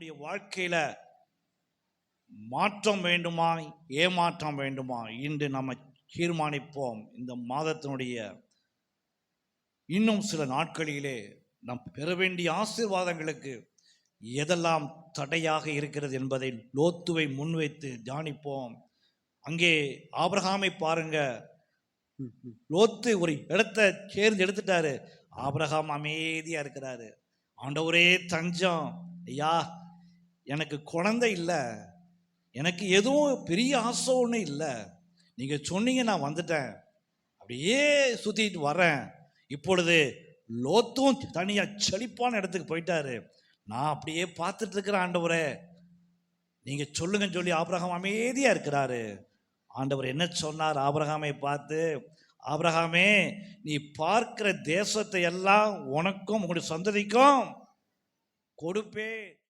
நம்முடைய வாழ்க்கையில மாற்றம் வேண்டுமா, ஏமாற்றம் வேண்டுமா? இன்று நம்ம தீர்மானிப்போம். இந்த மாதத்தினுடைய இன்னும் சில நாட்களிலே நாம் பெற வேண்டிய ஆசீர்வாதங்களுக்கு எதெல்லாம் தடையாக இருக்கிறது என்பதை லோத்துவை முன்வைத்து தியானிப்போம். அங்கே ஆபிரகாமை பாருங்க. லோத்து ஒரு இடத்தை தேர்ந்தெடுத்துட்டாரு. ஆபிரகாம் அமைதியா இருக்கிறாரு. ஆண்டவரே தஞ்சம், ஐயா எனக்கு குழந்தை இல்லை, எனக்கு எதுவும் பெரிய ஆசை ஒன்றும் இல்லை, நீங்க சொன்னீங்க நான் வந்துட்டேன், அப்படியே சுத்திட்டு வரேன். இப்பொழுது லோத்தும் தனியா செழிப்பான இடத்துக்கு போயிட்டாரு. நான் அப்படியே பார்த்துட்டு இருக்கிறேன் ஆண்டவரே, நீங்க சொல்லுங்கன்னு சொல்லி ஆபிரகாம் அமைதியா இருக்கிறாரு. ஆண்டவர் என்ன சொன்னார் ஆபிரகாமை பார்த்து? ஆபிரகாமே, நீ பார்க்கிற தேசத்தை எல்லாம் உனக்கும் உங்களுடைய சந்ததிக்கும் கொடுப்பேன்.